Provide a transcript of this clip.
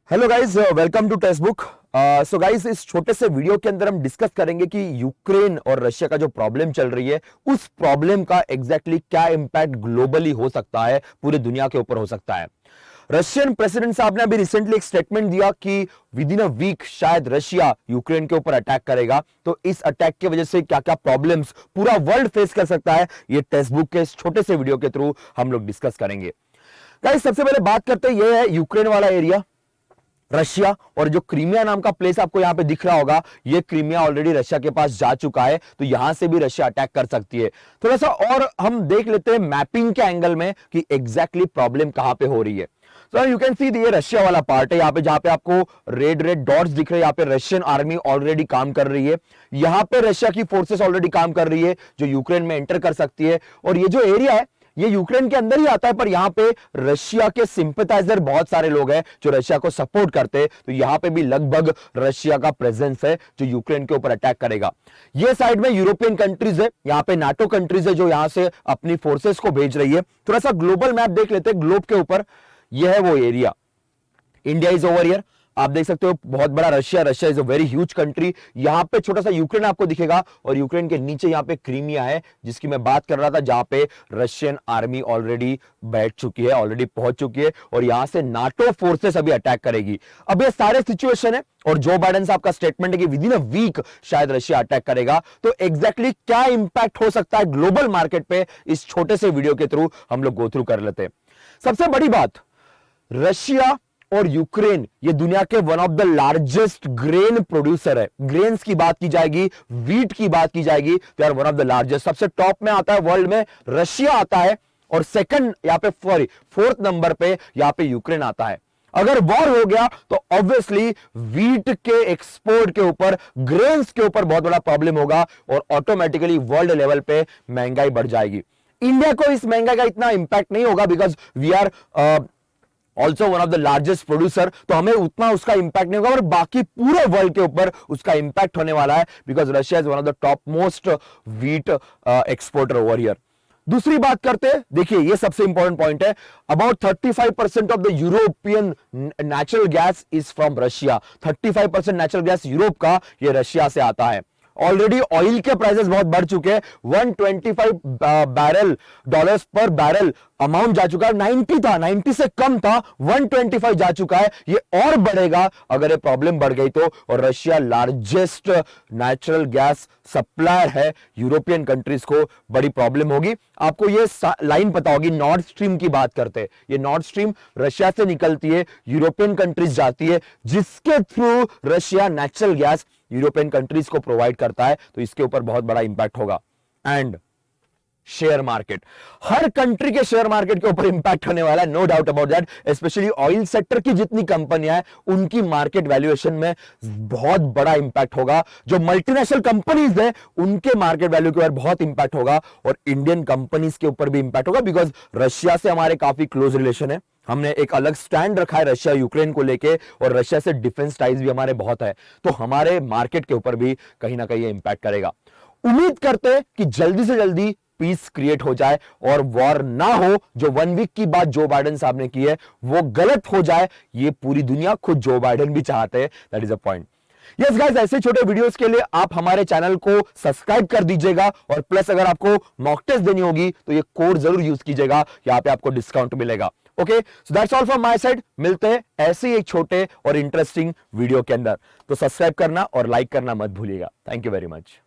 Hello guys, welcome to text book. So guys, इस छोटे से वीडियो के अंदर हम डिस्कस करेंगे कि यूक्रेन और रशिया का जो प्रॉब्लम चल रही है उस प्रॉब्लम का एग्जैक्टली क्या इंपैक्ट ग्लोबली हो सकता है, पूरे दुनिया के ऊपर हो सकता है। रशियन प्रेसिडेंट साहब ने अभी रिसेंटली एक स्टेटमेंट दिया कि विद इन अ वीक शायद रशिया यूक्रेन के ऊपर अटैक करेगा। तो इस अटैक की वजह से क्या क्या प्रॉब्लम्स पूरा वर्ल्ड फेस कर सकता है, ये टेक्स्ट बुक के इस छोटे से वीडियो के थ्रू हम लोग डिस्कस करेंगे। गाइस, सबसे पहले बात करते हैं, ये है यूक्रेन वाला एरिया, रशिया। और जो क्रीमिया नाम का प्लेस आपको यहां पे दिख रहा होगा, ये क्रीमिया ऑलरेडी रशिया के पास जा चुका है, तो यहां से भी रशिया अटैक कर सकती है। थोड़ा सा और हम देख लेते हैं मैपिंग के एंगल में कि एग्जैक्टली प्रॉब्लम कहां पे हो रही है। सो यू कैन सी ये रशिया वाला पार्ट है, यहाँ पे जहां पे आपको रेड रेड डॉट्स दिख रहे हैं, यहाँ पे रशियन आर्मी ऑलरेडी काम कर रही है। यहाँ पे रशिया की फोर्सेस ऑलरेडी काम कर रही है जो यूक्रेन में एंटर कर सकती है। और ये जो एरिया है ये यूक्रेन के अंदर ही आता है, पर यहां पे रशिया के सिंपैथाइजर बहुत सारे लोग हैं जो रशिया को सपोर्ट करते हैं। तो यहां पे भी लगभग रशिया का प्रेजेंस है जो यूक्रेन के ऊपर अटैक करेगा। ये साइड में यूरोपियन कंट्रीज है, यहां पे नाटो कंट्रीज है जो यहां से अपनी फोर्सेस को भेज रही है। थोड़ा सा ग्लोबल मैप देख लेते हैं ग्लोब के ऊपर, यह है वो area. India is over here, आप देख सकते हो बहुत बड़ा Russia is a very huge country. यहां पे छोटा सा यूक्रेन आपको दिखेगा और यूक्रेन के नीचे यहां पे क्रीमिया है जिसकी मैं बात कर रहा था, जहां पे रशियन आर्मी ऑलरेडी बैठ चुकी है, ऑलरेडी पहुंच चुकी है और यहां से नाटो फोर्सेस अभी अटैक करेगी। अब ये सारे सिचुएशन है और जो बाइडेन साहब का स्टेटमेंट है कि विद इन अ वीक शायद रशिया अटैक करेगा। तो एग्जैक्टली क्या इंपैक्ट हो सकता है ग्लोबल मार्केट पे, इस छोटे से वीडियो के थ्रू हम लोग गो थ्रू कर लेते हैं। सबसे बड़ी बात, रशिया और यूक्रेन ये दुनिया के one of the largest grain producer है। ग्रेन्स की बात की जाएगी, वीट की बात की जाएगी, they are one of the largest. सबसे टॉप में आता है वर्ल्ड में रशिया आता है और सेकंड यहां पे फोर्थ नंबर पे यहां पे यूक्रेन आता है। अगर वॉर हो गया तो ऑब्वियसली वीट के एक्सपोर्ट के ऊपर, ग्रेन्स के ऊपर बहुत बड़ा प्रॉब्लम होगा और ऑटोमेटिकली वर्ल्ड लेवल पे महंगाई बढ़ जाएगी। इंडिया को इस महंगाई का इतना इंपैक्ट नहीं होगा because we are also one of the largest producer, तो हमें उतना उसका इंपैक्ट नहीं होगा, और बाकी पूरे वर्ल्ड के ऊपर उसका इंपैक्ट होने वाला है because Russia is one of the top most wheat exporter over here. दूसरी बात करते हैं, देखिए ये सबसे इंपॉर्टेंट पॉइंट है, about 35% of the European natural gas is from Russia. 35% natural gas Europe का ये रशिया से आता है। ऑलरेडी ऑयल के प्राइसेस बहुत बढ़ चुके हैं, 125 बैरल डॉलर्स पर बैरल अमाउंट जा चुका है। 90 था, 90 से कम था, 125 जा चुका है। ये और बढ़ेगा अगर ये प्रॉब्लम बढ़ गई तो। और Russia largest natural gas supplier है यूरोपियन कंट्रीज को, बड़ी प्रॉब्लम होगी। आपको ये लाइन पता होगी, नॉर्थ स्ट्रीम की बात करते हैं, ये नॉर्थ स्ट्रीम रशिया से निकलती है, यूरोपियन कंट्रीज जाती है, जिसके through Russia natural gas European countries को प्रोवाइड करता है। तो इसके ऊपर बहुत बड़ा इंपैक्ट होगा। एंड शेयर मार्केट, हर कंट्री के शेयर मार्केट के ऊपर इंपैक्ट होने वाला है, no doubt about that. Specially oil sector की जितनी कंपनियां हैं उनकी मार्केट वैल्यूएशन में बहुत बड़ा इंपैक्ट होगा। जो मल्टीनेशनल कंपनीज हैं उनके मार्केट वैल्यू के ऊपर बहुत इंपैक्ट होगा और इंडियन कंपनीज के ऊपर भी इंपैक्ट होगा बिकॉज रशिया से हमारे काफी क्लोज रिलेशन है। हमने एक अलग स्टैंड रखा है रशिया यूक्रेन को लेके और रशिया से डिफेंस टाइज भी हमारे बहुत है, तो हमारे मार्केट के ऊपर भी कहीं ना कहीं ये इंपैक्ट करेगा। उम्मीद करते हैं कि जल्दी से जल्दी पीस क्रिएट हो जाए और वॉर ना हो। जो 1 वीक की बात जो बाइडेन साहब ने की है वो गलत हो जाए, ये पूरी दुनिया, खुद जो बाइडेन भी चाहते हैं। That is a point. Yes guys, ऐसे छोटे वीडियोस के लिए आप हमारे चैनल को सब्सक्राइब कर दीजिएगा और प्लस अगर आपको मॉक टेस्ट देनी होगी तो ये कोड जरूर यूज कीजिएगा, यहाँ पे आपको डिस्काउंट मिलेगा। Okay, so that's all from my side. मिलते हैं ऐसे ही एक छोटे और इंटरेस्टिंग वीडियो के अंदर, तो सब्सक्राइब करना और लाइक करना मत भूलिएगा। Thank you very much.